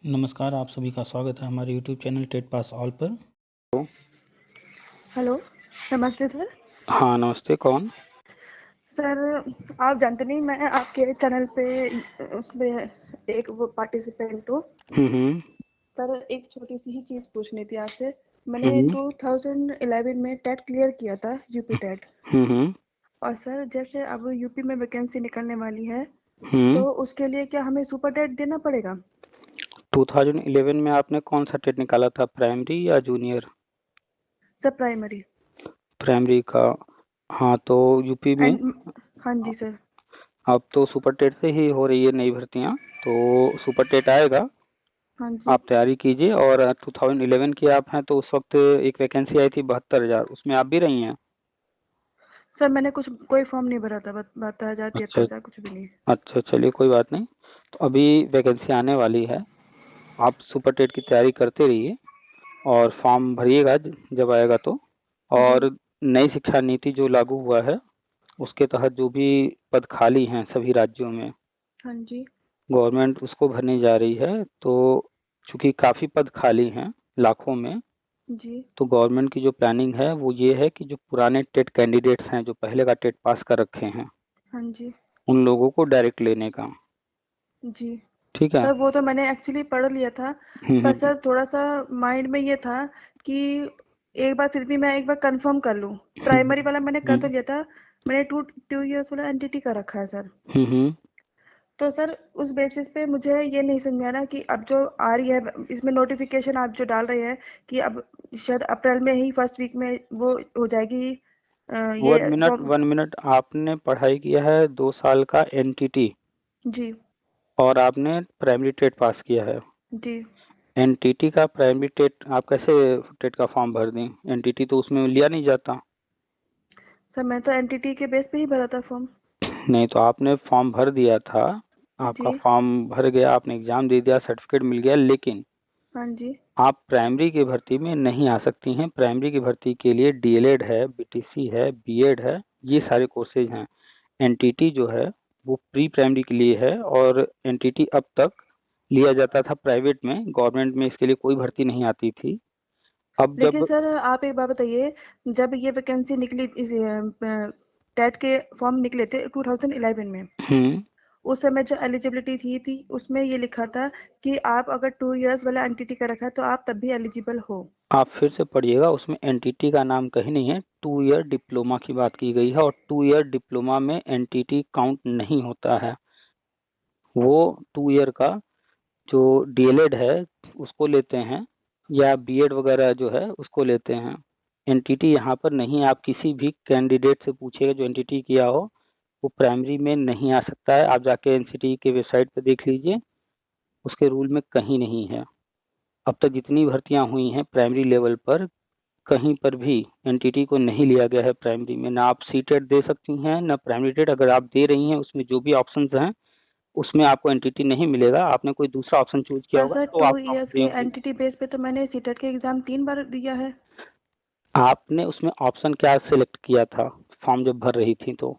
नमस्कार, आप सभी का स्वागत है हमारे YouTube channel TET pass all पर। हेलो, नमस्ते सर। हाँ, नमस्ते। कौन? सर, आप जानते नहीं, मैं आपके चैनल पे उसमें एक वो पार्टिसिपेंट हूँ। हम्म। सर, एक छोटी सी ही चीज़ पूछनी थी आपसे। मैंने हम्म। 2011 में टेट क्लियर किया था, यूपी टेट। हम्म। और सर, जैसे अब यूपी में वैकेंसी निकलने वाली है, हम्म। तो उसके लिए क्या हमें सुपर टेट देना पड़ेगा? 2011 में आपने कौन सा टेट निकाला था, प्राइमरी या जूनियर? Sir, primary. प्राइमरी का। हाँ, तो यूपी में एंड हाँ जी सर। अब तो सुपर टेट से ही हो रही है नई भर्तियाँ, तो सुपर टेट आएगा। हाँ जी। आप तैयारी कीजिए। और 2011 की आप हैं तो उस वक्त एक वैकेंसी आई थी 72,000, उसमें आप भी रही हैं? सर, मैंने कोई फॉर्म नहीं भरा था। 72,000, अच्छा। 73,000 कुछ भी नहीं। अच्छा, चलिए कोई बात नहीं। तो अभी वैकेंसी आने वाली है, आप सुपर टेट की तैयारी करते रहिए और फॉर्म भरिएगा जब आएगा तो। जी। और नई शिक्षा नीति जो लागू हुआ है उसके तहत जो भी पद खाली हैं सभी राज्यों में, हाँ जी। गवर्नमेंट उसको भरने जा रही है। तो चूंकि काफ़ी पद खाली हैं, लाखों में, जी। तो गवर्नमेंट की जो प्लानिंग है वो ये है कि जो पुराने टेट कैंडिडेट्स हैं, जो पहले का टेट पास कर रखे हैं, हाँ जी। उन लोगों को डायरेक्ट लेने का। जी। ठीक है। सर, वो तो मैंने एक्चुअली पढ़ लिया था। पर हम्म। सर, थोड़ा-सा माइंड में ये था कि एक बार फिर भी मैं एक बार कंफर्म कर लूँ। प्राइमरी वाला मैंने कर तो हम्म। लिया था। मैंने 2 इयर्स वाला एनटीटी का रखा है सर। हम्म। तो सर, उस बेसिस पे मुझे ये नहीं समझ में आ रहा कि अब जो आ रही है इसमें नोटिफिकेशन आप जो डाल रहे हैं कि अब शायद अप्रैल में ही फर्स्ट वीक में वो हो जाएगी, ये 1 मिनट, फॉर्म। 1 मिनट। आपने पढ़ाई किया है 2 साल का एनटीटी जी। और आपने प्राइमरी टेट पास किया है। जी। एनटीटी का प्राइमरी टेट आप कैसे टेट का फॉर्म भर दें? एनटीटी तो उसमें लिया नहीं जाता। सर, मैं तो एनटीटी के बेस पे ही भरा था फॉर्म। नहीं, तो आपने फॉर्म भर दिया था, आपका जी। फॉर्म भर गया, आपने एग्जाम दे दिया, सर्टिफिकेट मिल गया, लेकिन हाँ जी। आप प्राइमरी की भर्ती में नहीं आ सकती हैं। प्राइमरी की भर्ती के लिए डीएलएड है, बीटीसी है, बीएड है, ये सारे कोर्सेज हैं। एनटीटी जो है वो प्री प्राइमरी के लिए है, और एनटीटी अब तक लिया जाता था प्राइवेट में, गवर्नमेंट में इसके लिए कोई भर्ती नहीं आती थी। अब लेकिन जब सर, आप एक बात बताइए, जब ये वैकेंसी निकली, इस टेट के फॉर्म निकले थे 2011 में, हम्म। उस समय जो एलिजिबिलिटी थी उसमें ये लिखा था कि आप अगर 2 इयर्स वाला एनटीटी का रखा है तो आप तब भी एलिजिबल हो। आप फिर से पढ़िएगा, उसमें एनटीटी का नाम कहीं नहीं है, 2 ईयर डिप्लोमा की बात की गई है, और 2 ईयर डिप्लोमा में एनटीटी काउंट नहीं होता है। वो 2 ईयर का जो डीएलएड है उसको लेते हैं, या बीएड वगैरह जो है उसको लेते हैं। एनटीटी यहाँ पर नहीं है। आप किसी भी कैंडिडेट से पूछिएगा जो एनटीटी किया हो, वो प्राइमरी में नहीं आ सकता है। आप जाके एनसीटी के वेबसाइट पर देख लीजिए, उसके रूल में कहीं नहीं है। अब तक जितनी भर्तियां हुई हैं प्राइमरी लेवल पर, कहीं पर भी एनटीटी को नहीं लिया गया है प्राइमरी में। ना आप सी टेट दे सकती हैं ना प्राइमरी टेट। अगर आप दे रही हैं उसमें जो भी ऑप्शंस हैं उसमें आपको एनटीटी नहीं मिलेगा। आपने कोई दूसरा ऑप्शन चूज किया पर होगा सर, तो 2 आपको इयर्स के देंगे। एनटीटी बेस पे तो मैंने सीटेट के एग्जाम 3 बार दिया है। आपने उसमें ऑप्शन क्या सिलेक्ट किया था फॉर्म जब भर रही थी तो?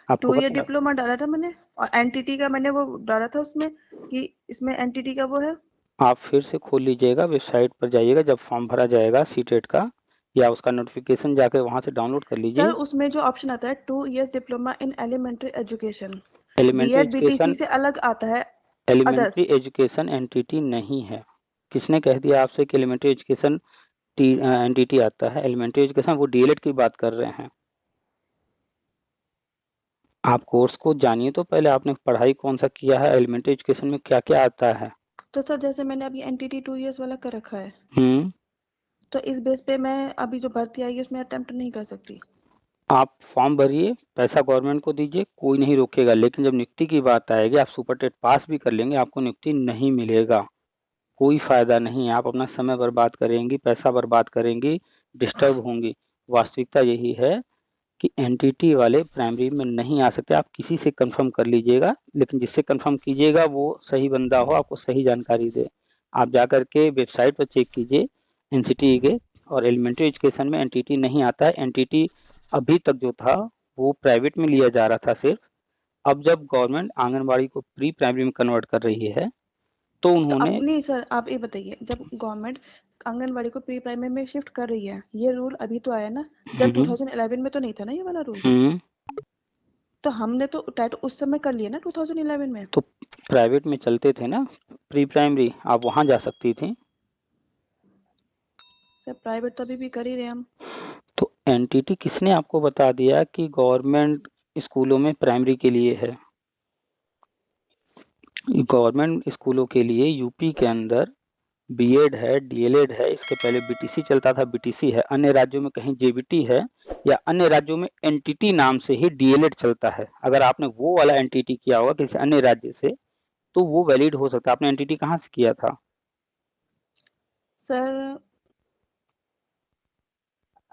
आपको 2 ईयर पता है? डिप्लोमा डाला था मैंने, और एनटीटी का मैंने वो डाला था उसमें कि इसमें एनटीटी का वो है। आप फिर से खोल लीजिएगा, वेबसाइट पर जाइएगा, जब फॉर्म भरा जाएगा सी टेट का, या उसका नोटिफिकेशन जाकर वहां से डाउनलोड कर सर, लीजिए। उसमें जो ऑप्शन आता है 2 years diploma in elementary education, elementary B Ed BTC education. से अलग आता है। Elementary others. एजुकेशन एनटीटी नहीं है। किसने कह दिया आपसे कि एलिमेंट्री एजुकेशन एनटीटी आता है? एलिमेंट्री एजुकेशन वो डीएलएड की बात कर रहे हैं। आप कोर्स को जानिए तो पहले, आपने पढ़ाई कौन सा किया है, एलिमेंट्री एजुकेशन में क्या क्या आता है। तो सर, जैसे मैंने अभी एनटीटी 2 इयर्स वाला कर रखा है, हम्म। तो इस बेस पे मैं अभी जो भर्ती आएगी उसमें अटेम्प्ट नहीं कर सकती। आप फॉर्म भरिए, पैसा गवर्नमेंट को दीजिए, कोई नहीं रोकेगा, लेकिन जब नियुक्ति की बात आएगी, आप सुपर टेट पास भी कर लेंगे, आपको नियुक्ति नहीं मिलेगा। कोई फायदा नहीं है। आप अपना समय बर्बाद करेंगी, पैसा बर्बाद करेंगी, डिस्टर्ब होंगी। वास्तविकता यही है कि एनटीटी वाले प्राइमरी में नहीं आ सकते। आप किसी से कंफर्म कर लीजिएगा, लेकिन जिससे कंफर्म कीजिएगा वो सही बंदा हो, आपको सही जानकारी दे। आप जाकर के वेबसाइट पर चेक कीजिए एनसीटी के, और एलिमेंट्री एजुकेशन में एनटीटी नहीं आता है। एनटीटी अभी तक जो था वो प्राइवेट में लिया जा रहा था सिर्फ। अब जब गवर्नमेंट आंगनबाड़ी को प्री प्राइमरी में कन्वर्ट कर रही है, तो तो उन्होंने अब नहीं सर, आप ये बताइए, जब गवर्नमेंट आंगनवाड़ी को प्री प्राइमरी में शिफ्ट कर रही है, ये रूल अभी तो आया ना, जब हम्म 2011 में तो नहीं था ना ये वाला रूल। हम्म तो हमने तो टाइट उस समय कर लिया ना 2011 में। तो प्राइवेट में चलते थे ना प्री प्राइमरी, आप वहां जा सकती थी। सर प्राइवेट तो अभी भी कर ही रहे हैं हम। तो एनटीटी किसने आपको बता दिया कि गवर्नमेंट स्कूलों में प्राइमरी के लिए है? गवर्नमेंट स्कूलों के लिए यूपी के अंदर बीएड है, डीएलएड है, इसके पहले बीटीसी चलता था, बीटीसी है, अन्य राज्यों में कहीं जेबीटी है, या अन्य राज्यों में एनटीटी नाम से ही डीएलएड चलता है। अगर आपने वो वाला एनटीटी किया होगा किसी अन्य राज्य से तो वो वैलिड हो सकता है। आपने एनटीटी कहाँ से किया था? सर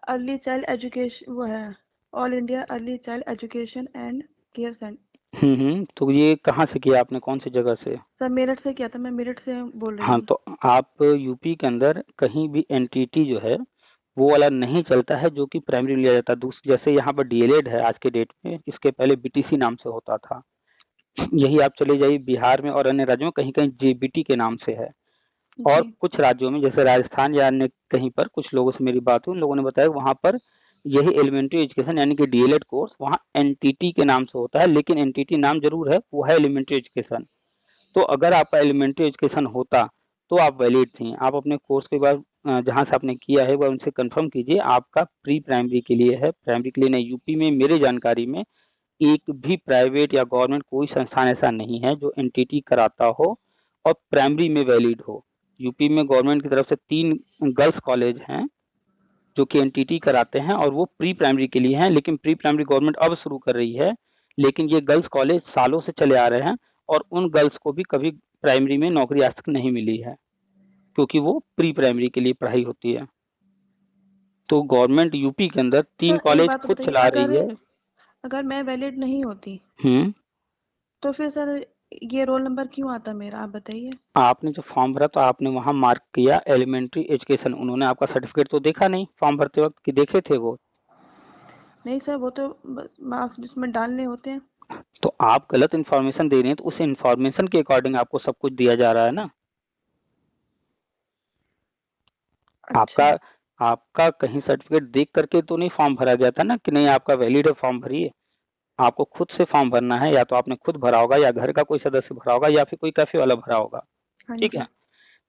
अर्ली चाइल्ड एजुकेशन वो है, all India early child education and care centre. तो ये कहाँ से किया आपने, कौन सी जगह से? सर मेरठ से किया था, मैं मेरठ से बोल रही हाँ, हूँ। तो आप यूपी के अंदर कहीं भी एनटीटी जो है वो वाला नहीं चलता है जो कि प्राइमरी लिया जाता है। दूसरी जैसे यहाँ पर डीएलएड है आज के डेट में, इसके पहले बीटीसी नाम से होता था। यही आप चले जाइए बिहार में और अन्य राज्यों में कहीं कहीं जेबीटी के नाम से है। और जी। कुछ राज्यों में जैसे राजस्थान या अन्य कहीं पर कुछ लोगों से मेरी बात हुई, उन लोगों ने बताया वहां पर यही एलिमेंट्री एजुकेशन यानी कि डीएलएड कोर्स वहाँ एनटीटी के नाम से होता है, लेकिन एनटीटी नाम जरूर है, वो है एलिमेंट्री एजुकेशन। तो अगर आपका एलिमेंट्री एजुकेशन होता तो आप वैलिड थी। आप अपने कोर्स के बाद जहाँ से आपने किया है वह उनसे कंफर्म कीजिए आपका प्री प्राइमरी के लिए है, प्राइमरी के लिए नहीं। यूपी में मेरे जानकारी में एक भी प्राइवेट या गवर्नमेंट कोई संस्थान ऐसा नहीं है जो एनटीटी कराता हो और प्राइमरी में वैलिड हो। यूपी में गवर्नमेंट की तरफ से 3 गर्ल्स कॉलेज हैं जो कि एनटीटी कराते हैं और वो प्री प्राइमरी के लिए हैं, लेकिन प्री प्राइमरी गवर्नमेंट अब शुरू कर रही है। लेकिन ये गर्ल्स कॉलेज सालों से चले आ रहे हैं और उन गर्ल्स को भी कभी प्राइमरी में नौकरी आज तक नहीं मिली है क्योंकि वो प्री प्राइमरी के लिए पढ़ाई होती है। तो गवर्नमेंट यूपी के अंदर 3 सर एक कॉलेज बात खुद बताइए, चला अगर रही है। अगर मैं वैलिड नहीं होती हम्म तो फिर सर ये रोल नंबर क्यों आता मेरा, आप बताइए। आपने जो फॉर्म भरा तो आपने वहां मार्क किया एलिमेंट्री एजुकेशन, उन्होंने आपका सर्टिफिकेट तो देखा नहीं फॉर्म भरते वक्त कि देखे थे वो? नहीं सर, वो तो बस मार्क्स जिसमें डालने होते हैं। तो आप गलत इन्फॉर्मेशन दे रहे हैं, तो उस इन्फॉर्मेशन के अकॉर्डिंग आपको सब कुछ दिया जा रहा है ना। आपका अच्छा। आपका कहीं सर्टिफिकेट देख करके तो नहीं फॉर्म भरा गया था ना कि नहीं आपका वैलिड है फॉर्म भरिए। आपको खुद से फॉर्म भरना है, या तो आपने खुद भरा होगा या घर का कोई सदस्य भरा होगा या फिर कोई कैफे वाला भरा होगा। हाँ ठीक है। जी।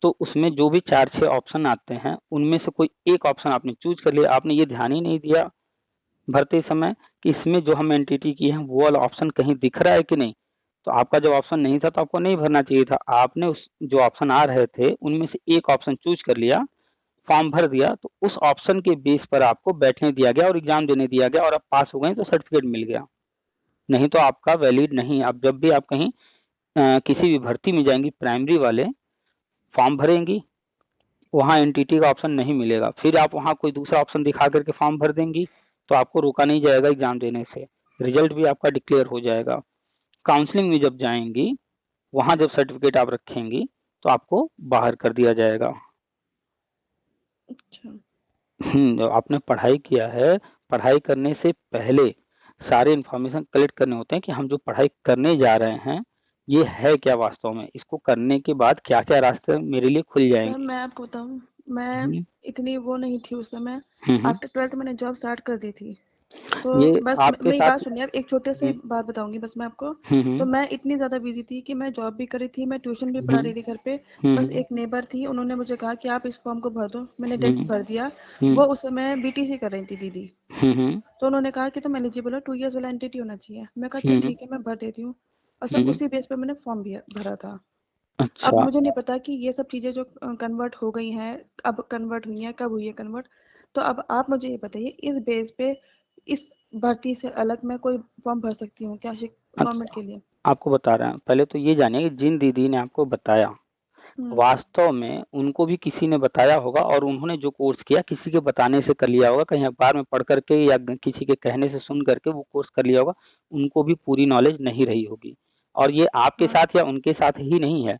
तो उसमें जो भी 4-6 ऑप्शन आते हैं उनमें से कोई एक ऑप्शन आपने चूज कर लिया, आपने ये ध्यान ही नहीं दिया भरते समय कि इसमें जो हम एंटिटी की है वो वाला ऑप्शन कहीं दिख रहा है कि नहीं। तो आपका जब ऑप्शन नहीं था तो आपको नहीं भरना चाहिए था। आपने उस जो ऑप्शन आ रहे थे उनमें से एक ऑप्शन चूज कर लिया, फॉर्म भर दिया, तो उस ऑप्शन के बेस पर आपको बैठने दिया गया और एग्जाम देने दिया गया और आप पास हो गए तो सर्टिफिकेट मिल गया। नहीं तो आपका वैलिड नहीं। अब जब भी आप कहीं किसी भी भर्ती में जाएंगी प्राइमरी वाले फॉर्म भरेंगी, वहाँ एनटीटी का ऑप्शन नहीं मिलेगा, फिर आप वहाँ कोई दूसरा ऑप्शन दिखा करके फॉर्म भर देंगी तो आपको रोका नहीं जाएगा एग्जाम देने से, रिजल्ट भी आपका डिक्लेयर हो जाएगा। काउंसलिंग में जब जाएंगी वहाँ जब सर्टिफिकेट आप रखेंगी तो आपको बाहर कर दिया जाएगा। अच्छा। आपने पढ़ाई किया है, पढ़ाई करने से पहले सारे इन्फॉर्मेशन कलेक्ट करने होते हैं कि हम जो पढ़ाई करने जा रहे हैं ये है क्या वास्तव में, इसको करने के बाद क्या क्या रास्ते मेरे लिए खुल सर जाएंगे। मैं आपको बताऊं, मैं हम्म इतनी वो नहीं थी उस समय। हम्म आफ्टर 12th मैंने जॉब स्टार्ट कर दी थी। तो ये बस आपके मेरी बात साथ। सुनिए, अब एक छोटे से हम्म बात बताऊंगी बस मैं आपको। तो हम्म मैं इतनी ज़्यादा बिजी थी कि मैं जॉब भी कर रही थी, मैं ट्यूशन भी पढ़ा हम्म रही थी घर पे। बस हम्म एक नेबर थी, उन्होंने मुझे कहा कि आप इस फॉर्म को भर दो, मैंने डायरेक्ट हम्म भर दिया। हम्म वो उस समय बीटीसी कर रही थी दीदी। हम्म तो उन्होंने कहा कि तुम एलिजिबल हो, 2 इयर्स वाला एंटिटी होना चाहिए। मैं कहा अच्छा हम्म ठीक है, मैं भर देती हूँ। और सब हम्म, उसी बेस पे मैंने फॉर्म भी भरा था। अब अच्छा। मुझे नहीं पता कि ये सब चीज़ें जो कन्वर्ट हो गई हैं, अब कन्वर्ट हुई हैं, कब हुई है कन्वर्ट। तो अब आप मुझे ये बताइए, इस बेस पे इस भर्ती से अलग मैं कोई फॉर्म भर सकती हूँ क्या गवर्नमेंट के लिए? आपको बता रहे हैं, पहले तो ये जानिए कि जिन दीदी ने आपको बताया हुँ। वास्तव में उनको भी किसी ने बताया होगा और उन्होंने जो कोर्स किया किसी के बताने से कर लिया होगा, कहीं अखबार में पढ़ करके या किसी के कहने से सुन करके वो कोर्स कर लिया होगा। उनको भी पूरी नॉलेज नहीं रही होगी। और ये आपके हाँ। साथ या उनके साथ ही नहीं है,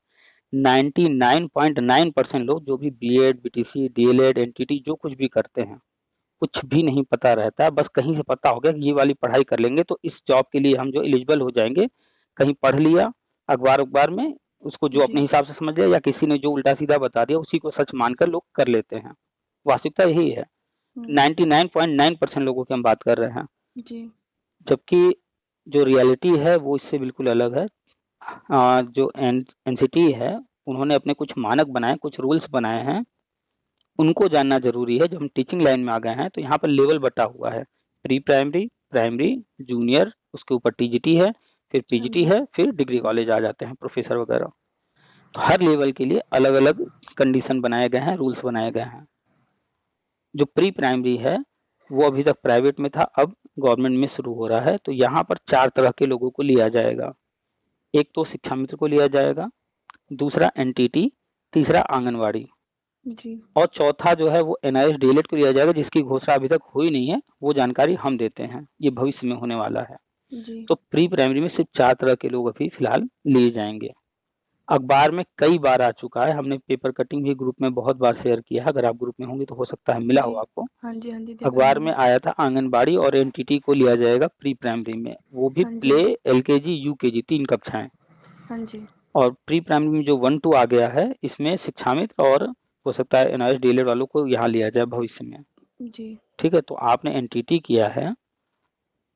99.9% लोग जो भी बीएड बीटीसी डीएलएड एनटीटी जो कुछ भी करते हैं कुछ भी नहीं पता रहता है। बस कहीं से पता हो गया कि ये वाली पढ़ाई कर लेंगे तो इस जॉब के लिए हम जो एलिजिबल हो जाएंगे, कहीं पढ़ लिया अखबार अखबार में उसको जो अपने जी। हिसाब से समझ लिया या किसी ने जो उल्टा सीधा बता दिया उसी को सच मानकर लोग कर लेते हैं। वास्तविकता यही है। 99.9% लोगों की हम बात कर रहे हैं, जी। जबकि जो रियलिटी है वो इससे बिल्कुल अलग है। जो एनसीटी है उन्होंने अपने कुछ मानक बनाए, कुछ रूल्स बनाए हैं, उनको जानना जरूरी है। जब हम टीचिंग लाइन में आ गए हैं तो यहाँ पर लेवल बटा हुआ है, प्री प्राइमरी, प्राइमरी, जूनियर, उसके ऊपर टीजीटी है, फिर हाँ पीजीटी जी। है, फिर डिग्री कॉलेज आ जाते हैं, प्रोफेसर वगैरह। तो हर लेवल के लिए अलग अलग कंडीशन बनाए गए हैं, रूल्स बनाए गए हैं। जो प्री प्राइमरी है वो अभी तक प्राइवेट में था, अब गवर्नमेंट में शुरू हो रहा है। तो यहाँ पर 4 तरह के लोगों को लिया जाएगा। एक तो शिक्षा मित्र को लिया जाएगा, दूसरा एनटीटी, तीसरा आंगनवाड़ी, जी। और चौथा जो है वो एनआईएस डीएलएड को लिया जाएगा, जिसकी घोषणा अभी तक हुई नहीं है, वो जानकारी हम देते हैं, ये भविष्य में होने वाला है। जी। तो प्री प्राइमरी में सिर्फ 4 तरह के लोग अभी फिलहाल लिए जाएंगे। अखबार में कई बार आ चुका है, हमने पेपर कटिंग भी ग्रुप में बहुत बार शेयर किया है, अगर आप ग्रुप में होंगे तो हो सकता है मिला हो जी। आपको। हाँ जी। हाँ जी, देखा है अखबार में मैंने। आया था आंगनबाड़ी और एनटीटी को लिया जाएगा प्री प्राइमरी में, वो भी हाँ प्ले, जी। एलकेजी, यूकेजी, 3 कक्षाएं। हाँ जी। और प्री प्राइमरी में जो 1-2 आ गया है, इसमें शिक्षा मित्र और हो सकता है एनआईएस डीएलएड वालों को यहाँ लिया जाए भविष्य में। जी। ठीक है, तो आपने एनटीटी किया है,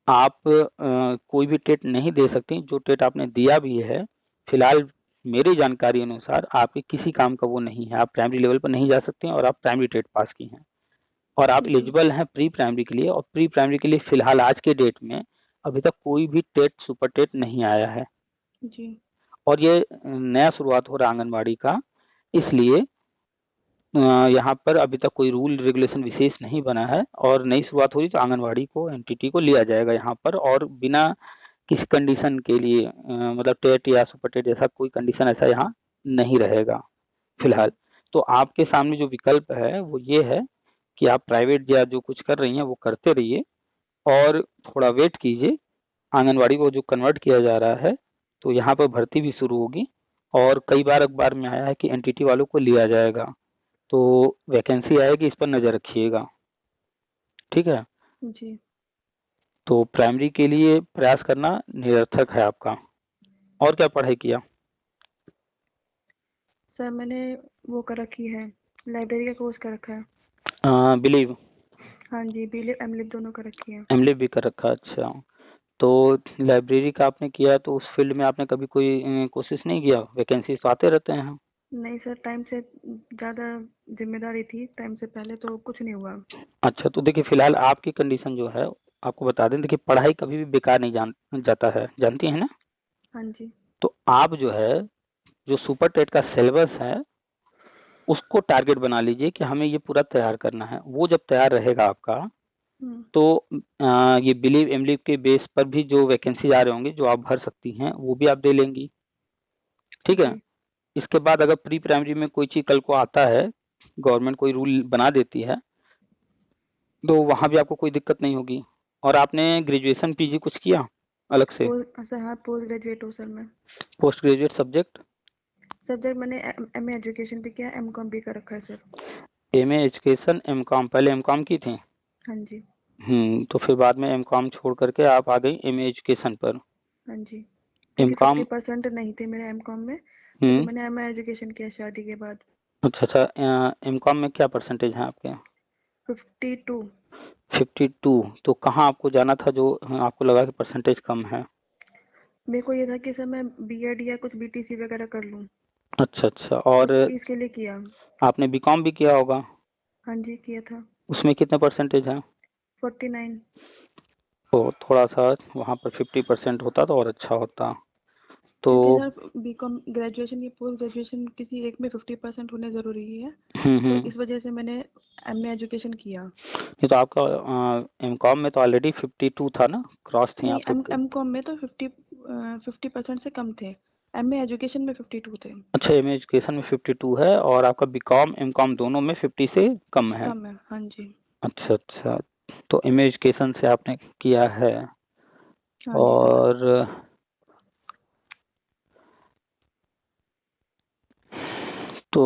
आप कोई भी टेट नहीं दे सकती। जो टेट आपने दिया भी है, फिलहाल मेरी जानकारी अनुसार आपके किसी काम का वो नहीं है, आप प्राइमरी लेवल पर नहीं जा सकते हैं और आप प्राइमरी टेट पास की हैं और आप जी। एलिजिबल हैं प्री प्राइमरी के लिए। और प्री प्राइमरी के लिए फिलहाल आज के डेट में अभी तक कोई भी टेट, सुपर टेट नहीं आया है। जी। और ये नया शुरुआत हो रहा है आंगनबाड़ी का, इसलिए यहाँ पर अभी तक कोई रूल रेगुलेशन विशेष नहीं बना है और नई शुरुआत हो रही तो आंगनबाड़ी को, एनटीटी को लिया जाएगा यहाँ पर, और बिना किसी कंडीशन के लिए मतलब टेट या सुपर टेट जैसा कोई कंडीशन ऐसा यहाँ नहीं रहेगा जी। फिलहाल। तो आपके सामने जो विकल्प है वो ये है कि आप प्राइवेट या जो कुछ कर रही हैं वो करते रहिए और थोड़ा वेट कीजिए। आंगनबाड़ी को जो कन्वर्ट किया जा रहा है तो यहाँ पर भर्ती भी शुरू होगी, और कई बार अखबार में आया है कि एनटीटी वालों को लिया जाएगा, तो वैकेंसी आएगी, इस पर नज़र रखिएगा। ठीक है, जी। तो प्राइमरी के लिए प्रयास करना निरर्थक है आपका। और क्या पढ़ाई किया? सर मैंने वो कर रखी है, लाइब्रेरी का कोर्स कर रखा है। बिलीव, हाँ जी, बीलिव एमलिव दोनों कर रखी है। एमलिव भी कर रखा है, अच्छा। तो लाइब्रेरी का आपने किया तो उस फील्ड में आपने कभी कोई कोशिश नहीं किया? वैकेंसीज तो आते रहते हैं। नहीं सर, टाइम से ज़्यादा जिम्मेदारी थी, टाइम से पहले तो कुछ नहीं हुआ। अच्छा, तो देखिए फिलहाल आपकी कंडीशन जो है, आपको बता दें, देखिए पढ़ाई कभी भी बेकार नहीं जाता है, जानती हैं ना? हाँ जी। तो आप जो है, जो सुपर टेट का सिलेबस है उसको टारगेट बना लीजिए कि हमें ये पूरा तैयार करना है। वो जब तैयार रहेगा आपका, हम्म। तो ये बिलीव एमलीव के बेस पर भी जो वैकेंसी आ रहे होंगे जो आप भर सकती हैं वो भी आप दे लेंगी। ठीक है, जी। इसके बाद अगर प्री प्राइमरी में कोई चीज कल को आता है, गवर्नमेंट कोई रूल बना देती है, तो वहां भी आपको कोई दिक्कत नहीं होगी। और आपने ग्रेजुएशन पीजी कुछ किया अलग से? सर हाँ, पोस्ट ग्रेजुएट हूँ सर मैं। Post graduate subject? सब्जेक्ट मैंने एमए एजुकेशन भी किया, एमकॉम भी कर रखा है सर। एमए एजुकेशन, एमकॉम, पहले एमकॉम की थी? हाँ जी। तो फिर बाद में एमकॉम छोड़ करके आप आ गई एमए एजुकेशन पर। हाँ जी, क्योंकि एमकॉम, 50% नहीं थे मेरे एमकॉम में, तो फिर हम्म, मैंने एमए एजुकेशन किया शादी के बाद। अच्छा अच्छा, एमकॉम में क्या परसेंटेज है आपके? 52। 52? तो कहाँ आपको जाना था जो आपको लगा कि परसेंटेज कम है? मेरे को ये था कि सर मैं बीएड या कुछ बीटीसी वगैरह कर लूँ, अच्छा अच्छा, और इसके लिए किया। आपने बीकॉम भी किया होगा, हाँ जी, किया था। उसमें कितने परसेंटेज है? 49। तो थोड़ा सा वहाँ पर 50% होता तो और अच्छा होता। तो क्योंकि सर बीकॉम ग्रेजुएशन या पोस्ट ग्रेजुएशन किसी एक में 50% होने ज़रूरी है, तो हम्म, इस वजह से मैंने एमए एजुकेशन किया। ये तो आपका एमकॉम में तो ऑलरेडी 52 था ना, क्रॉस थी नहीं, आप लोग के। एमकॉम में तो 50% से कम थे, एमए एजुकेशन में 52 थे। अच्छा, एम एजुकेशन में 52 है और आपका बीकॉम एमकॉम दोनों में 50 से कम है? कम है, हाँ जी। अच्छा अच्छा, तो एम एजुकेशन से आपने किया है। हाँ जी सर। और तो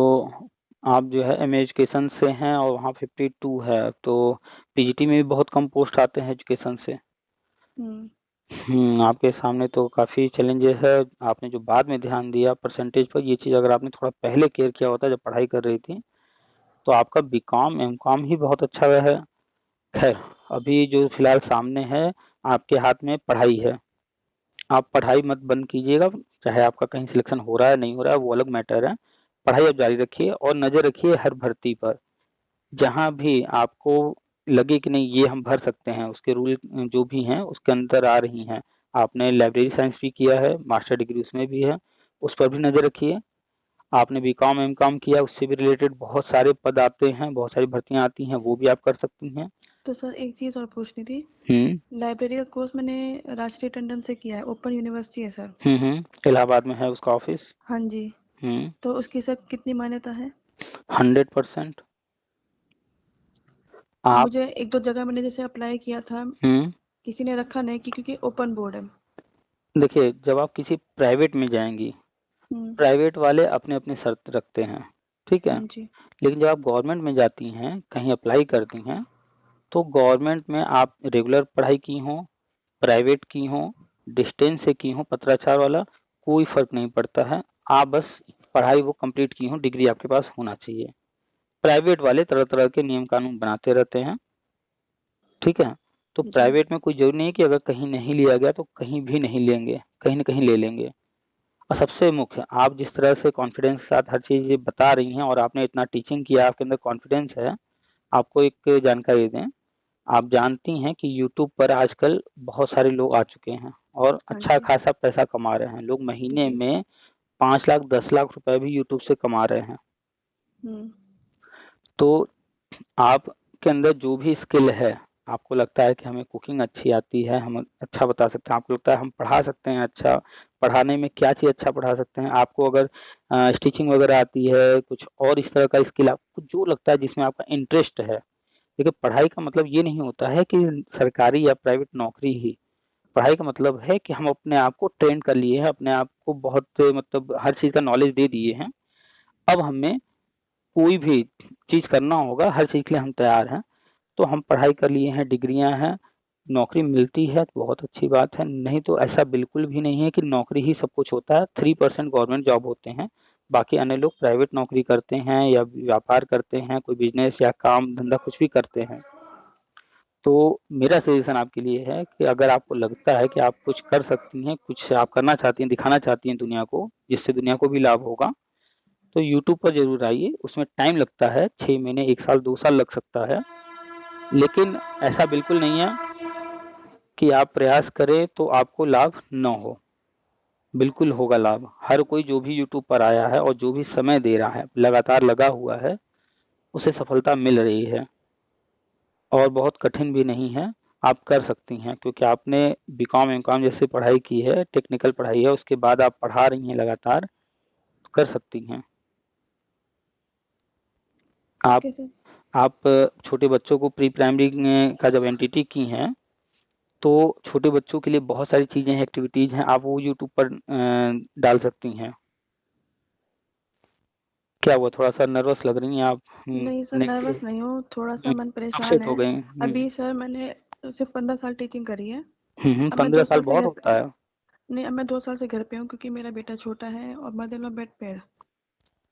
आप जो है एम एजुकेशन से हैं और वहाँ 52 है, तो पीजीटी में भी बहुत कम पोस्ट आते हैं एजुकेशन से। हम्म। आपके सामने तो काफ़ी चैलेंजेस है। आपने जो बाद में ध्यान दिया परसेंटेज पर, ये चीज़ अगर आपने थोड़ा पहले केयर किया होता जब पढ़ाई कर रही थी, तो आपका बीकॉम एमकॉम ही बहुत अच्छा है। खैर, अभी जो फिलहाल सामने है, आपके हाथ में पढ़ाई है। आप पढ़ाई मत बंद कीजिएगा, चाहे आपका कहीं सिलेक्शन हो रहा है नहीं हो रहा है वो अलग मैटर है। पढ़ाई आप जारी रखिए और नज़र रखिए हर भर्ती पर। जहाँ भी आपको लगे कि नहीं ये हम भर सकते हैं, उसके रूल जो भी हैं उसके अंदर आ रही हैं। आपने लाइब्रेरी साइंस भी किया है, मास्टर डिग्री उसमें भी है, उस पर भी नज़र रखिए। आपने बीकॉम एमकॉम किया, उससे भी रिलेटेड बहुत सारे पद आते हैं, बहुत सारी भर्तियां आती हैं, वो भी आप कर सकती हैं। तो सर एक चीज़ और पूछनी थी। हम्म लाइब्रेरी का कोर्स मैंने राष्ट्रीय टंडन से किया है, ओपन यूनिवर्सिटी है सर। इलाहाबाद में है उसका ऑफिस। हाँ जी। हम्म तो उसकी सर कितनी मान्यता है? 100%। आप मुझे एक दो जगह मैंने जैसे अप्लाई किया था, हम्म किसी ने रखा नहीं कि क्योंकि ओपन बोर्ड है। देखिए, जब आप किसी प्राइवेट में जाएंगी, हम्म। प्राइवेट वाले अपने अपने शर्त रखते हैं, ठीक है। हाँ जी। लेकिन जब आप गवर्नमेंट में जाती हैं, कहीं अप्लाई करती हैं, तो गवर्नमेंट में आप रेगुलर पढ़ाई की हो, प्राइवेट की हो, डिस्टेंस से की हो, पत्राचार वाला, कोई फर्क नहीं पड़ता है। आप बस पढ़ाई वो कंप्लीट की हो, डिग्री आपके पास होना चाहिए। प्राइवेट वाले तरह तरह के नियम कानून बनाते रहते हैं, ठीक है। तो जी। प्राइवेट में कोई जरूरी नहीं कि अगर कहीं नहीं लिया गया तो कहीं भी नहीं लेंगे, कहीं ना कहीं ले लेंगे। और सबसे मुख्य, आप जिस तरह से कॉन्फिडेंस के साथ हर चीज़ ये बता रही हैं और आपने इतना टीचिंग किया, आपके अंदर कॉन्फिडेंस है। आपको एक जानकारी दें, आप जानती हैं कि यूट्यूब पर आजकल बहुत सारे लोग आ चुके हैं और हाँ अच्छा जी। खासा पैसा कमा रहे हैं। लोग महीने जी। में 5 लाख 10 लाख रुपए भी यूट्यूब से कमा रहे हैं। हम्म। तो आपके अंदर जो भी स्किल है, आपको लगता है कि हमें कुकिंग अच्छी आती है, हम अच्छा बता सकते हैं, आपको लगता है हम पढ़ा सकते हैं अच्छा, पढ़ाने में क्या चीज़ अच्छा पढ़ा सकते हैं, आपको अगर स्टिचिंग वगैरह आती है, कुछ और इस तरह का स्किल आपको जो लगता है जिसमें आपका इंटरेस्ट है। देखिए, पढ़ाई का मतलब ये नहीं होता है कि सरकारी या प्राइवेट नौकरी ही। पढ़ाई का मतलब है कि हम अपने आप को ट्रेन कर लिए हैं, अपने आप को बहुत मतलब हर चीज़ का नॉलेज दे दिए हैं। अब हमें कोई भी चीज़ करना होगा, हर चीज़ के लिए हम तैयार हैं। तो हम पढ़ाई कर लिए हैं, डिग्रियां हैं, नौकरी मिलती है तो बहुत अच्छी बात है, नहीं तो ऐसा बिल्कुल भी नहीं है कि नौकरी ही सब कुछ होता है। 3% गवर्नमेंट जॉब होते हैं, बाकी अन्य लोग प्राइवेट नौकरी करते हैं या व्यापार करते हैं, कोई बिजनेस या काम धंधा कुछ भी करते हैं। तो मेरा सजेशन आपके लिए है कि अगर आपको लगता है कि आप कुछ कर सकती हैं, कुछ आप करना चाहती हैं, दिखाना चाहती हैं दुनिया को, जिससे दुनिया को भी लाभ होगा, तो यूट्यूब पर जरूर आइए। उसमें टाइम लगता है, 6 महीने 1 साल 2 साल लग सकता है, लेकिन ऐसा बिल्कुल नहीं है कि आप प्रयास करें तो आपको लाभ न हो। बिल्कुल होगा लाभ। हर कोई जो भी यूट्यूब पर आया है और जो भी समय दे रहा है, लगातार लगा हुआ है, उसे सफलता मिल रही है और बहुत कठिन भी नहीं है। आप कर सकती हैं क्योंकि आपने बीकॉम एमकॉम जैसे पढ़ाई की है, टेक्निकल पढ़ाई है, उसके बाद आप पढ़ा रही हैं लगातार, तो कर सकती हैं आप। Okay sir. आप छोटे बच्चों को प्री प्राइमरी का जब एनटीटी की हैं, तो छोटे बच्चों के लिए बहुत सारी चीज़ें हैं, एक्टिविटीज़ हैं, आप वो यूट्यूब पर डाल सकती हैं। क्या हुआ, थोड़ा सा नर्वस लग रही हैं आप? नहीं सर, ने के नर्वस नहीं हूँ, थोड़ा सा मन परेशान अपसेट हो है। गई? अभी सर मैंने सिर्फ 15 साल टीचिंग करी है। अब मैं 15 दो साल साल से बहुत घर पे, होता है। नहीं अब मैं 2 साल से घर पे हूँ क्योंकि मेरा बेटा छोटा है और मदर इन लॉ बेड पे है।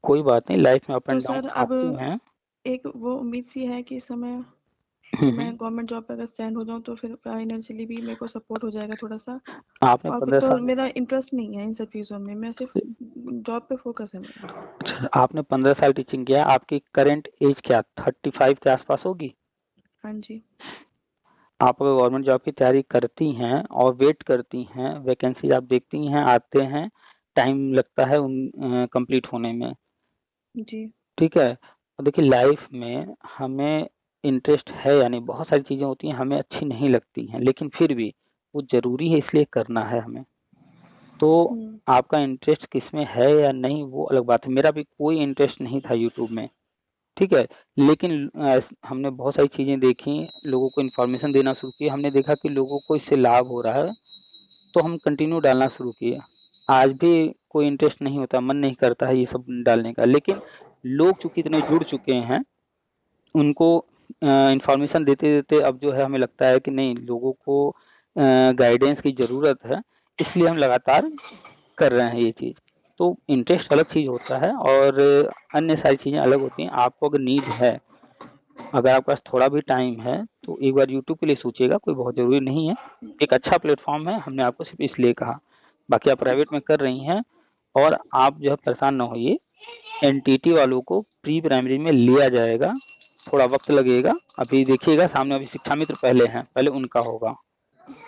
कोई बात नहीं, लाइफ में अप तो एंड डाउन सर अब आती हैं। एक वो उम्मीद सी है कि इस समय कि मैं हम्म, गवर्नमेंट जॉब पे अगर स्टैंड हो जाऊँ तो फिर फाइनेंशियली भी मेरे को सपोर्ट हो जाएगा थोड़ा सा। आपने और पंद्रह तो साल मेरा इंटरेस्ट नहीं है इन सब चीज़ों में, मैं सिर्फ जॉब पे फोकस है मेरा। अच्छा, आपने 15 साल टीचिंग किया है, आपकी करंट एज क्या 35 के आसपास होगी? हाँ जी। आप अगर गवर्नमेंट जॉब की तैयारी करती हैं और वेट करती हैं, वैकेंसी आप देखती हैं, आते हैं, टाइम लगता है उन कंप्लीट होने में, जी। ठीक है। और देखिए, लाइफ में हमें इंटरेस्ट है, यानी बहुत सारी चीज़ें होती हैं हमें अच्छी नहीं लगती हैं, लेकिन फिर भी वो ज़रूरी है, इसलिए करना है हमें। तो हम्म। आपका इंटरेस्ट किस में है या नहीं वो अलग बात है। मेरा भी कोई इंटरेस्ट नहीं था यूट्यूब में, ठीक है। लेकिन हमने बहुत सारी चीज़ें देखी, लोगों को इन्फॉर्मेशन देना शुरू किया, हमने देखा कि लोगों को इससे लाभ हो रहा है, तो हम कंटिन्यू डालना शुरू किए। आज भी कोई इंटरेस्ट नहीं होता, मन नहीं करता है ये सब डालने का, लेकिन लोग चूंकि इतने जुड़ चुके हैं, उनको इन्फॉर्मेशन देते देते अब जो है हमें लगता है कि नहीं, लोगों को गाइडेंस की ज़रूरत है, इसलिए हम लगातार कर रहे हैं ये चीज़। तो इंटरेस्ट अलग चीज़ होता है और अन्य सारी चीज़ें अलग होती हैं। आपको अगर नीड है, अगर आपके पास थोड़ा भी टाइम है, तो एक बार यूट्यूब के लिए सोचिएगा, कोई बहुत ज़रूरी नहीं है। एक अच्छा प्लेटफ़ॉर्म है, हमने आपको सिर्फ़ इसलिए कहा। बाकी आप प्राइवेट में कर रही हैं और आप जो है परेशान ना होइए, एनटीटी वालों को प्री प्राइमरी में लिया जाएगा, थोड़ा वक़्त लगेगा। अभी देखिएगा सामने अभी शिक्षा मित्र पहले हैं, पहले उनका होगा।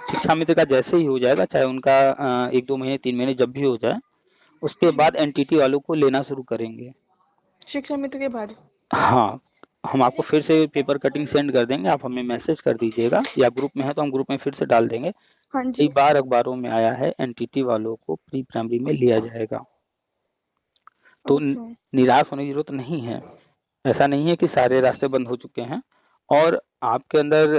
शिक्षा मित्र का जैसे ही हो जाएगा, चाहे उनका 1-2 महीने, 3 महीने जब भी हो जाए, उसके बाद एनटीटी वालों को लेना शुरू करेंगे। शिक्षा मित्र के बाद? हाँ, हम आपको फिर से पेपर कटिंग सेंड कर देंगे, आप हमें मैसेज कर दीजिएगा या ग्रुप में है तो हम ग्रुप में फिर से डाल देंगे। हाँ कई जी। बार अखबारों में आया है एनटीटी वालों को प्री प्राइमरी में लिया जाएगा। तो अच्छा। निराश होने की ज़रूरत नहीं है। ऐसा नहीं है कि सारे रास्ते बंद हो चुके हैं और आपके अंदर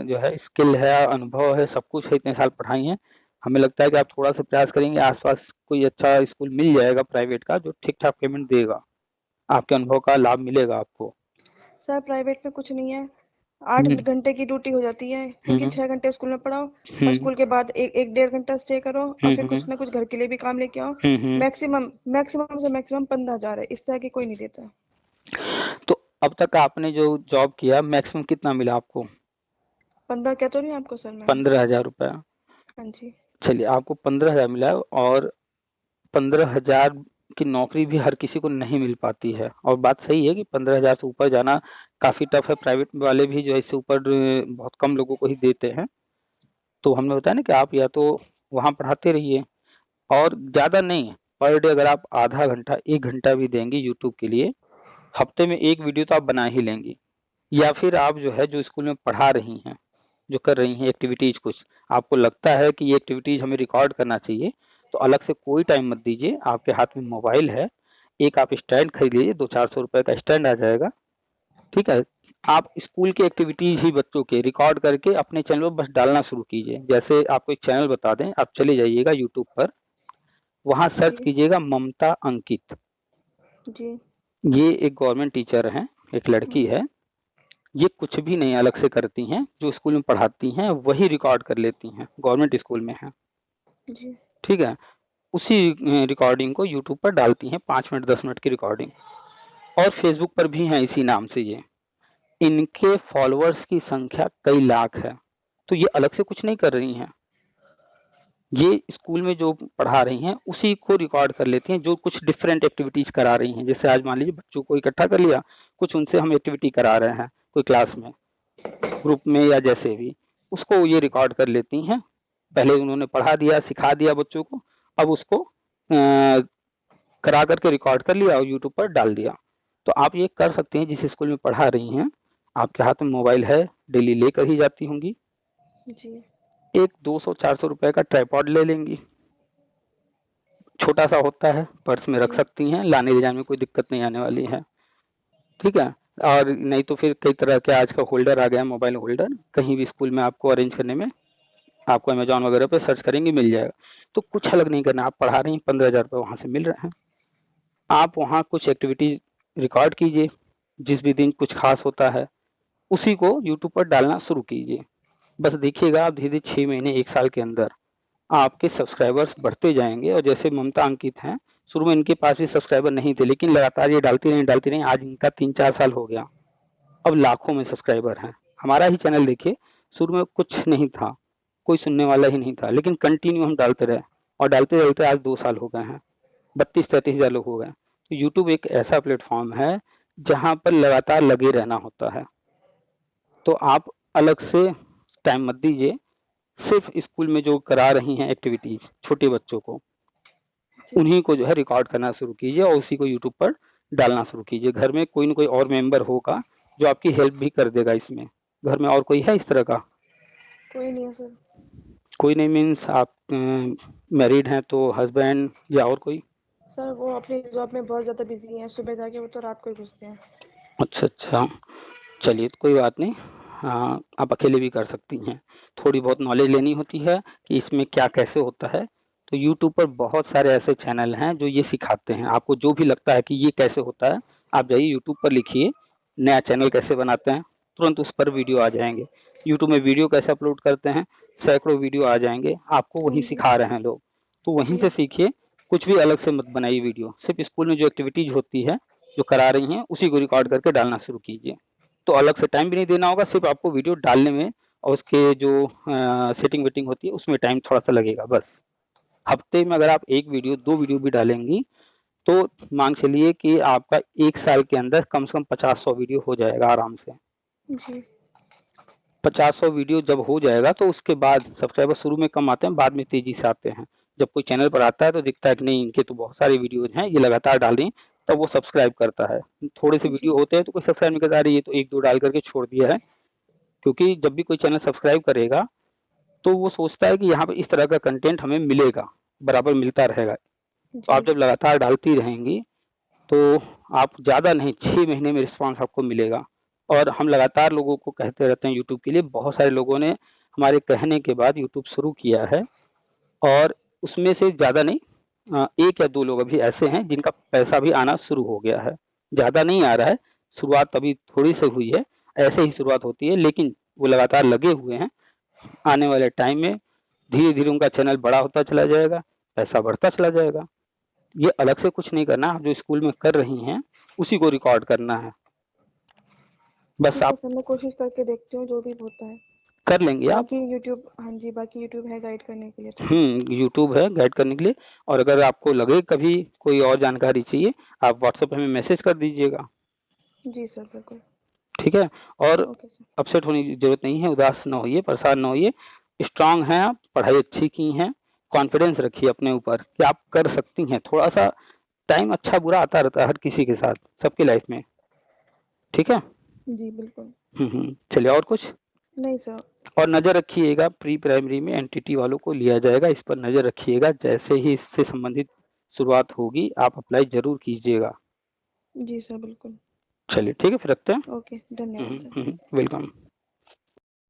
जो है स्किल है, अनुभव है, सब कुछ है, इतने साल पढ़ाई हैं। हमें लगता है कि आप थोड़ा-सा प्रयास करेंगे, आस-पास कोई अच्छा स्कूल मिल जाएगा प्राइवेट का जो ठीक-ठाक पेमेंट देगा। आपके अनुभव का लाभ मिलेगा आपको। सर प्राइवेट में कुछ नहीं है, 8 हुँ, घंटे की ड्यूटी हो जाती है, हुँ, क्योंकि हुँ, 6 घंटे स्कूल में पढ़ाओ और हुँ, स्कूल के बाद एक डेढ़ घंटा स्टे करो और हुँ, फिर हुँ, कुछ ना कुछ घर के लिए भी काम लेके आओ। हुँ, हुँ। मैक्सिमम मैक्सिमम से मैक्सिमम 15,000 है, इससे आगे कोई नहीं देता। तो अब तक आपने जो जॉब किया मैक्सिमम कितना मिला आपको? 15 क्या तो नहीं आपको सर मैं? 15,000 रुपया। हाँ जी। चलिए आपको 15,000 मिला है और 15,000 की नौकरी भी हर किसी को नहीं मिल पाती है और बात सही है कि 15,000 से ऊपर जाना काफ़ी टफ है। प्राइवेट वाले भी जो है इससे ऊपर बहुत कम लोगों को ही देते हैं। तो हमने बताया ना कि आप या तो वहाँ पढ़ाते रहिए और ज़्यादा नहीं, पर डे अगर आप आधा घंटा, 1 घंटा भी देंगी यूट्यूब के लिए, हफ्ते में 1 वीडियो तो आप बना ही लेंगी। या फिर आप जो है जो स्कूल में पढ़ा रही हैं, जो कर रही हैं एक्टिविटीज़ कुछ, आपको लगता है कि ये एक्टिविटीज़ हमें रिकॉर्ड करना चाहिए, तो अलग से कोई टाइम मत दीजिए। आपके हाथ में मोबाइल है, एक आप स्टैंड खरीद लीजिए, 200-400 रुपए का स्टैंड आ जाएगा, ठीक है? आप स्कूल की एक्टिविटीज़ ही बच्चों के रिकॉर्ड करके अपने चैनल पे बस डालना शुरू कीजिए। जैसे आपको एक चैनल बता दें, आप चले जाइएगा यूट्यूब पर, वहाँ सर्च जी। कीजिएगा ममता अंकित। जी। ये एक गवर्नमेंट टीचर हैं, एक लड़की है। ये कुछ भी नहीं अलग से करती हैं, जो स्कूल में पढ़ाती हैं वही रिकॉर्ड कर लेती हैं, गवर्नमेंट स्कूल में हैं, जी। ठीक है? उसी रिकॉर्डिंग को यूट्यूब पर डालती हैं, 5 मिनट 10 मिनट की रिकॉर्डिंग और फेसबुक पर भी हैं इसी नाम से ये। इनके फॉलोअर्स की संख्या कई लाख है, तो ये अलग से कुछ नहीं कर रही हैं। ये स्कूल में जो पढ़ा रही हैं उसी को रिकॉर्ड कर लेती हैं, जो कुछ डिफरेंट एक्टिविटीज़ करा रही हैं। जैसे आज मान लीजिए बच्चों को इकट्ठा कर लिया, कुछ उनसे हम एक्टिविटी करा रहे हैं, कोई क्लास में, ग्रुप में या जैसे भी, उसको ये रिकॉर्ड कर लेती हैं। पहले उन्होंने पढ़ा दिया, सिखा दिया बच्चों को, अब उसको करा करके रिकॉर्ड कर लिया और यूट्यूब पर डाल दिया। तो आप ये कर सकते हैं, जिस स्कूल में पढ़ा रही हैं, आपके हाथ में मोबाइल है, डेली लेकर ही जाती होंगी, जी। एक 200-400 रुपए का ट्राइपॉड ले लेंगी, छोटा सा होता है, पर्स में रख जी। सकती हैं, लाने ले जाने में कोई दिक्कत नहीं आने वाली है, ठीक है? और नहीं तो फिर कई तरह के आज का होल्डर आ गया है, मोबाइल होल्डर, कहीं भी स्कूल में आपको अरेंज करने में आपको अमेज़न वगैरह पे सर्च करेंगे मिल जाएगा। तो कुछ अलग नहीं करना, आप पढ़ा रही हैं, 15,000 रुपए वहाँ से मिल रहे हैं। आप वहाँ कुछ एक्टिविटीज़ रिकॉर्ड कीजिए, जिस भी दिन कुछ ख़ास होता है, उसी को यूट्यूब पर डालना शुरू कीजिए। बस देखिएगा आप धीरे-धीरे 6 महीने, 1 साल के अंदर आपके सब्सक्राइबर्स बढ़ते जाएँगे और जैसे ममता अंकित हैं, शुरू में इनके पास भी सब्सक्राइबर नहीं थे, लेकिन लगातार ये डालती रहीं, आज इनका 3-4 साल हो गया। अब लाखों में सब्सक्राइबर हैं। हमारा ही चैनल देखिए, शुरू में कुछ नहीं था, कोई सुनने वाला ही नहीं था, लेकिन कंटिन्यू हम डालते रहे और डालते-डालते आज 2 साल हो गए हैं, 32-33 हज़ार लोग हो गए हैं। तो यूट्यूब एक ऐसा प्लेटफ़ॉर्म है, जहाँ पर लगातार लगे रहना होता है। तो आप अलग से टाइम मत दीजिए, सिर्फ़ स्कूल में जो करा रही हैं एक्टिविटीज़ छोटे बच्चों को, जी। उन्हीं को जो है रिकॉर्ड करना शुरू कीजिए और उसी को यूट्यूब पर डालना शुरू कीजिए। घर में कोई न कोई और मेंबर होगा, जो आपकी हेल्प भी कर देगा इसमें। घर में और कोई है इस तरह का? कोई नहीं है सर। कोई नहीं मीन्स आप मैरिड हैं तो हस्बैंड या और कोई? सर वो अपनी जॉब में बहुत ज़्यादा बिजी हैं, सुबह जाके वो तो रात को ही घुसते हैं। अच्छा, अच्छा। चलिए तो कोई बात नहीं। हाँ, आप अकेले भी कर सकती हैं। थोड़ी बहुत नॉलेज लेनी होती है कि इसमें क्या कैसे होता है। तो यूट्यूब पर बहुत सारे ऐसे चैनल हैं जो ये सिखाते हैं। आपको जो भी लगता है कि ये कैसे होता है, आप जाइए यूट्यूब पर लिखिए, नया चैनल कैसे बनाते हैं, तुरंत उस पर वीडियो आ जाएँगे। यूट्यूब में वीडियो कैसे अपलोड करते हैं, सैकड़ों वीडियो आ जाएंगे, आपको हाँ वही जी। सिखा रहे हैं लोग, तो वहीं जी। पे सीखिए। कुछ भी अलग से मत बनाइए वीडियो, सिर्फ स्कूल में जो एक्टिविटीज होती है जो करा रही हैं उसी को रिकॉर्ड करके डालना शुरू कीजिए। तो अलग से टाइम भी नहीं देना होगा, सिर्फ आपको वीडियो डालने में और उसके जो सेटिंग वेटिंग होती है उसमें टाइम थोड़ा सा लगेगा बस। हफ्ते में अगर आप एक वीडियो 2 वीडियो भी डालेंगी तो मान चलिए कि आपका 1 साल के अंदर कम से कम 50-100 वीडियो हो जाएगा आराम से। जी। 50-100 वीडियो जब हो जाएगा तो उसके बाद सब्सक्राइबर शुरू में कम आते हैं, बाद में तेजी से आते हैं। जब कोई चैनल पर आता है तो दिखता है कि नहीं इनके तो बहुत सारे वीडियोज हैं, ये लगातार डाल रही हैं, तब वो सब्सक्राइब करता है। थोड़े से जी। वीडियो होते हैं तो कोई सब्सक्राइब नहीं करता, अरे ये तो 1-2 डाल करके छोड़ दिया है। क्योंकि जब भी कोई चैनल सब्सक्राइब करेगा तो वो सोचता है कि यहाँ पे इस तरह का कंटेंट हमें मिलेगा, बराबर मिलता रहेगा। तो जी। आप जब लगातार डालती रहेंगी तो आप ज़्यादा नहीं 6 महीने में रिस्पॉन्स आपको मिलेगा। और हम लगातार लोगों को कहते रहते हैं यूट्यूब के लिए, बहुत सारे लोगों ने हमारे कहने के बाद यूट्यूब शुरू किया है और उसमें से ज़्यादा नहीं 1 या 2 लोग अभी ऐसे हैं जिनका पैसा भी आना शुरू हो गया है। ज़्यादा नहीं आ रहा है, शुरुआत अभी थोड़ी सी हुई है, ऐसे ही शुरुआत होती है, लेकिन वो लगातार लगे हुए हैं। आने वाले टाइम में धीरे-धीरे उनका चैनल बड़ा होता चला जाएगा, पैसा बढ़ता चला जाएगा। ये अलग से कुछ नहीं करना, आप जो स्कूल में कर रही हैं उसी को रिकॉर्ड करना है। बस ठीक है आप सर, मैं कोशिश करके देखती हूँ जो भी होता है। कर लेंगे आप। बाकी यूट्यूब, हाँ जी, बाकी यूट्यूब है गाइड करने के लिए तो। यूट्यूब है गाइड करने के लिए। और अगर आपको लगे कभी कोई और जानकारी चाहिए, आप व्हाट्सएप पे हमें मैसेज कर दीजिएगा। जी सर, बिल्कुल। ठीक है? और ओके सर। अपसेट होने की ज़रूरत नहीं है, उदास ना होइए, परेशान ना होइए। स्ट्रॉन्ग हैं आप, पढ़ाई अच्छी की हैं, कॉन्फिडेंस रखिए अपने ऊपर कि आप कर सकती हैं। थोड़ा-सा टाइम अच्छा-बुरा आता रहता है हर किसी के साथ, सबकी लाइफ में। ठीक है? जी, बिल्कुल। चलिए और कुछ? नहीं सर। और नज़र रखिएगा प्री प्राइमरी में एनटीटी वालों को लिया जाएगा, इस पर नज़र रखिएगा। जैसे ही इससे संबंधित शुरुआत होगी आप अप्लाई ज़रूर कीजिएगा। जी सर, बिल्कुल। चलिए ठीक है, फिर रखते हैं। ओके, धन्यवाद सर। वेलकम।